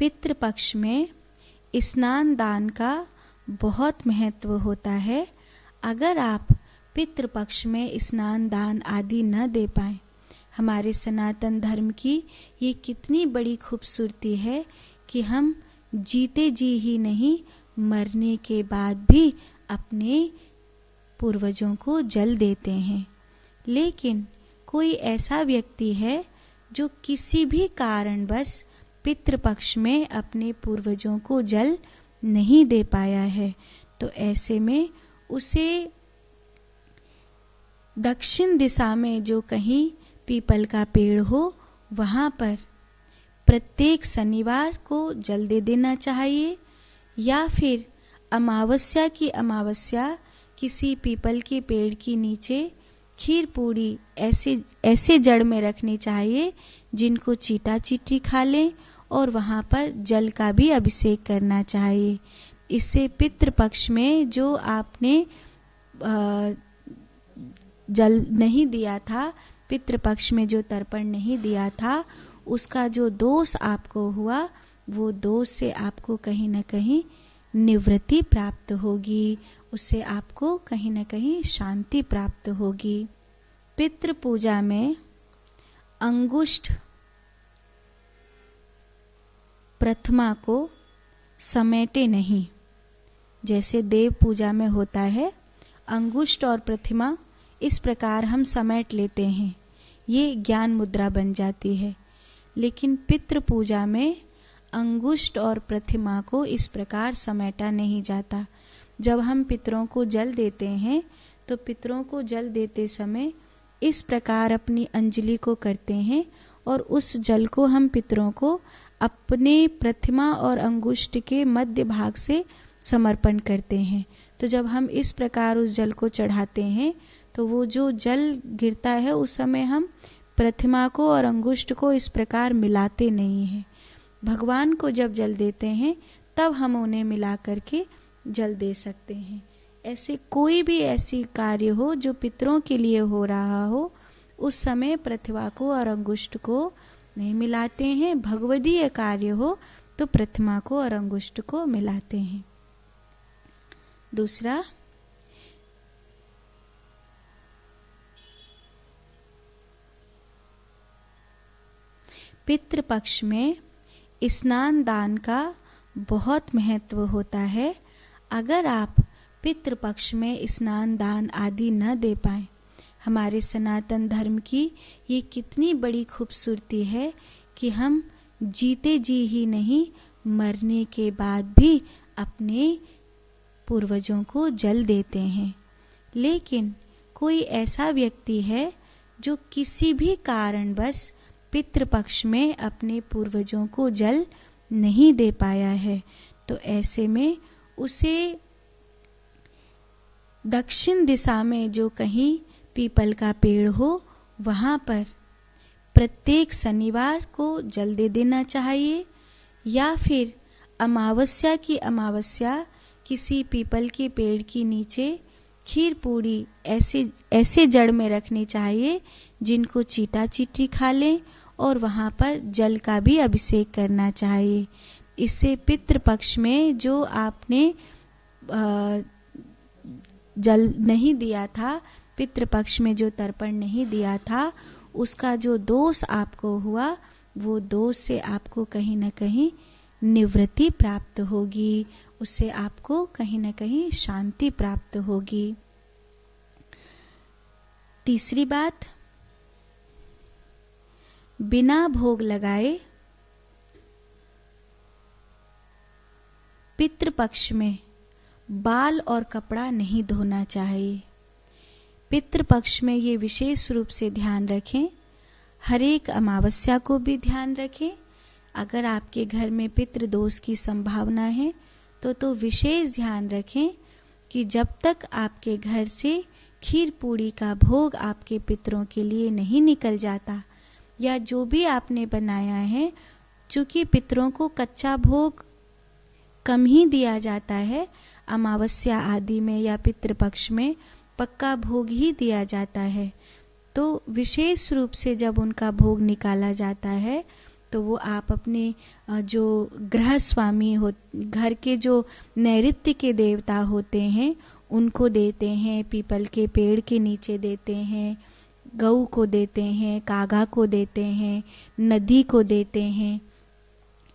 पितृपक्ष में स्नान दान का बहुत महत्व होता है। अगर आप पितृपक्ष में स्नान दान आदि न दे पाएं, हमारे सनातन धर्म की ये कितनी बड़ी खूबसूरती है कि हम जीते जी ही नहीं, मरने के बाद भी अपने पूर्वजों को जल देते हैं। लेकिन कोई ऐसा व्यक्ति है जो किसी भी कारणवश पितृपक्ष में अपने पूर्वजों को जल नहीं दे पाया है, तो ऐसे में उसे दक्षिण दिशा में जो कहीं पीपल का पेड़ हो, वहाँ पर प्रत्येक शनिवार को जल दे देना चाहिए, या फिर अमावस्या की अमावस्या किसी पीपल के पेड़ के नीचे खीर पूड़ी ऐसे जड़ में रखनी चाहिए जिनको चीटा चीटी खा लें, और वहाँ पर जल का भी अभिषेक करना चाहिए। इससे पितृपक्ष में जो आपने जल नहीं दिया था, पितृपक्ष में जो तर्पण नहीं दिया था, उसका जो दोष आपको हुआ, वो दोष से आपको कहीं न कहीं निवृत्ति प्राप्त होगी, उससे आपको कहीं न कहीं शांति प्राप्त होगी। पितृ पूजा में अंगुष्ठ प्रथमा को समेटे नहीं, जैसे देव पूजा में होता है। अंगुष्ठ और प्रतिमा इस प्रकार हम समेट लेते हैं, ये ज्ञान मुद्रा बन जाती है। लेकिन पितृ पूजा में अंगुष्ठ और प्रतिमा को इस प्रकार समेटा नहीं जाता। जब हम पितरों को जल देते हैं तो पितरों को जल देते समय इस प्रकार अपनी अंजलि को करते हैं, और उस जल को हम पितरों को अपने प्रतिमा और अंगुष्ठ के मध्य भाग से समर्पण करते हैं। तो जब हम इस प्रकार उस जल को चढ़ाते हैं तो वो जो जल गिरता है, उस समय हम प्रतिमा को और अंगुष्ठ को इस प्रकार मिलाते नहीं हैं। भगवान को जब जल देते हैं तब हम उन्हें मिला करके जल दे सकते हैं। ऐसे कोई भी ऐसी कार्य हो जो पितरों के लिए हो रहा हो, उस समय प्रतिमा को और अंगुष्ठ को नहीं मिलाते हैं। भगवदीय कार्य हो तो प्रतिमा को और अंगुष्ठ को मिलाते हैं। दूसरा, पितृपक्ष में स्नान दान का बहुत महत्व होता है। अगर आप पितृपक्ष में स्नान दान आदि न दे पाएं, हमारे सनातन धर्म की ये कितनी बड़ी खूबसूरती है कि हम जीते जी ही नहीं, मरने के बाद भी अपने पूर्वजों को जल देते हैं। लेकिन कोई ऐसा व्यक्ति है जो किसी भी कारणवश पितृपक्ष में अपने पूर्वजों को जल नहीं दे पाया है, तो ऐसे में उसे दक्षिण दिशा में जो कहीं पीपल का पेड़ हो, वहाँ पर प्रत्येक शनिवार को जल दे देना चाहिए, या फिर अमावस्या की अमावस्या किसी पीपल के पेड़ के नीचे खीर पूड़ी ऐसे जड़ में रखनी चाहिए जिनको चीटा चीटी खा लें, और वहाँ पर जल का भी अभिषेक करना चाहिए। इससे पितृपक्ष में जो आपने जल नहीं दिया था, पितृपक्ष में जो तर्पण नहीं दिया था, उसका जो दोष आपको हुआ, वो दोष से आपको कहीं न कहीं निवृत्ति प्राप्त होगी, उससे आपको कहीं न कहीं शांति प्राप्त होगी। तीसरी बात, बिना भोग लगाए पितृपक्ष में बाल और कपड़ा नहीं धोना चाहिए। पितृपक्ष में ये विशेष रूप से ध्यान रखें। हर एक अमावस्या को भी ध्यान रखें। अगर आपके घर में पितृदोष की संभावना है तो विशेष ध्यान रखें कि जब तक आपके घर से खीर पूड़ी का भोग आपके पितरों के लिए नहीं निकल जाता, या जो भी आपने बनाया है, चूँकि पितरों को कच्चा भोग कम ही दिया जाता है, अमावस्या आदि में या पितृपक्ष में पक्का भोग ही दिया जाता है, तो विशेष रूप से जब उनका भोग निकाला जाता है तो वो आप अपने जो गृह स्वामी हो, घर के जो नैऋत्य के देवता होते हैं उनको देते हैं, पीपल के पेड़ के नीचे देते हैं, गऊ को देते हैं, कागा को देते हैं, नदी को देते हैं।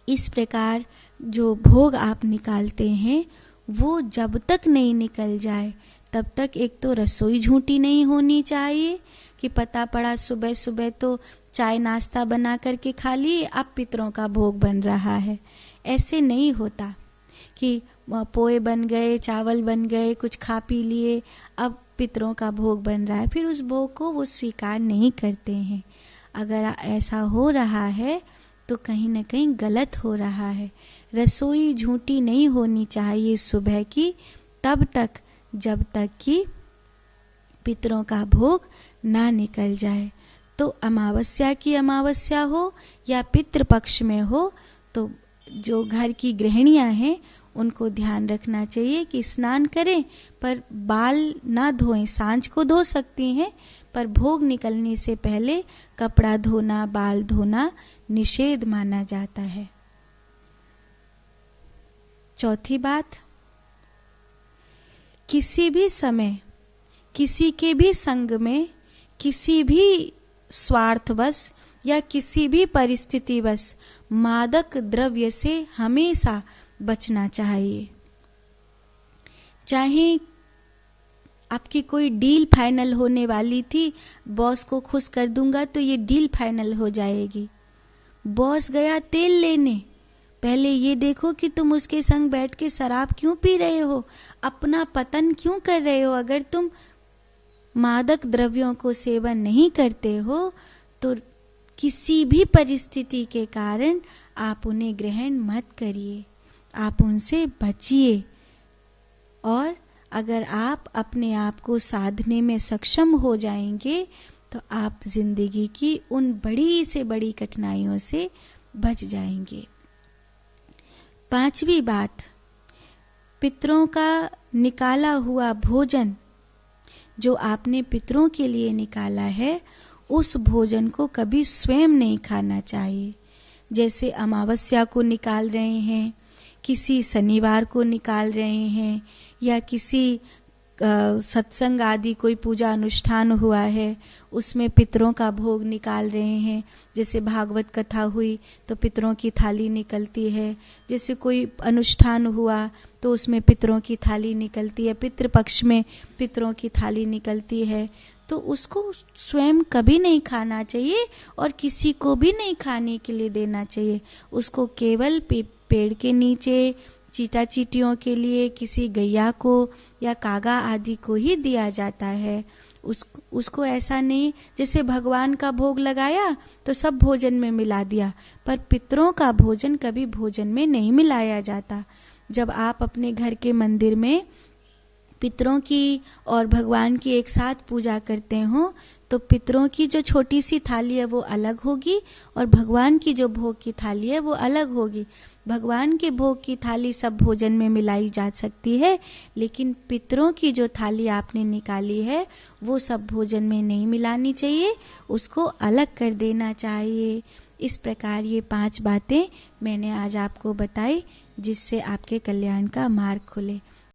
इस प्रकार जो भोग आप निकालते हैं वो जब तक नहीं निकल जाए तब तक एक तो रसोई झूठी नहीं होनी चाहिए कि पता पड़ा सुबह सुबह तो चाय नाश्ता बना करके खा लिए, अब पितरों का भोग बन रहा है। ऐसे नहीं होता कि पोए बन गए, चावल बन गए, कुछ खा पी लिए, अब पितरों का भोग बन रहा है, फिर उस भोग को वो स्वीकार नहीं करते हैं। अगर ऐसा हो रहा है तो कहीं ना कहीं गलत हो रहा है। रसोई झूठी नहीं होनी चाहिए सुबह की तब तक जब तक कि पितरों का भोग ना निकल जाए। तो अमावस्या की अमावस्या हो या पितृपक्ष में हो तो जो घर की गृहिणियां हैं उनको ध्यान रखना चाहिए कि स्नान करें पर बाल ना धोएं। सांझ को धो सकती हैं पर भोग निकलने से पहले कपड़ा धोना, बाल धोना निषेध माना जाता है। चौथी बात, किसी भी समय, किसी के भी संग में, किसी भी स्वार्थवश या किसी भी परिस्थितिवश मादक द्रव्य से हमेशा बचना चाहिए। चाहे आपकी कोई डील फाइनल होने वाली थी, बॉस को खुश कर दूंगा तो ये डील फाइनल हो जाएगी। बॉस गया तेल लेने, पहले ये देखो कि तुम उसके संग बैठ के शराब क्यों पी रहे हो, अपना पतन क्यों कर रहे हो। अगर तुम मादक द्रव्यों को सेवन नहीं करते हो तो किसी भी परिस्थिति के कारण आप उन्हें ग्रहण मत करिए, आप उनसे बचिए। और अगर आप अपने आप को साधने में सक्षम हो जाएंगे तो आप जिंदगी की उन बड़ी से बड़ी कठिनाइयों से बच जाएंगे। पांचवी बात, पितरों का निकाला हुआ भोजन जो आपने पितरों के लिए निकाला है उस भोजन को कभी स्वयं नहीं खाना चाहिए। जैसे अमावस्या को निकाल रहे हैं, किसी शनिवार को निकाल रहे हैं, या किसी सत्संग आदि कोई पूजा अनुष्ठान हुआ है उसमें पितरों का भोग निकाल रहे हैं। जैसे भागवत कथा हुई तो पितरों की थाली निकलती है, जैसे कोई अनुष्ठान हुआ तो उसमें पितरों की थाली निकलती है, पितृपक्ष में पितरों की थाली निकलती है। तो उसको स्वयं कभी नहीं खाना चाहिए और किसी को भी नहीं खाने के लिए देना चाहिए। उसको केवल पेड़ के नीचे चीटा चीटियों के लिए किसी गैया को या कागा आदि को ही दिया जाता है। उसको ऐसा नहीं जैसे भगवान का भोग लगाया तो सब भोजन में मिला दिया, पर पितरों का भोजन कभी भोजन में नहीं मिलाया जाता। जब आप अपने घर के मंदिर में पितरों की और भगवान की एक साथ पूजा करते हो तो पितरों की जो छोटी सी थाली है वो अलग होगी और भगवान की जो भोग की थाली है वो अलग होगी। भगवान के भोग की थाली सब भोजन में मिलाई जा सकती है, लेकिन पितरों की जो थाली आपने निकाली है वो सब भोजन में नहीं मिलानी चाहिए, उसको अलग कर देना चाहिए। इस प्रकार ये 5 बातें मैंने आज आपको बताई जिससे आपके कल्याण का मार्ग खुले।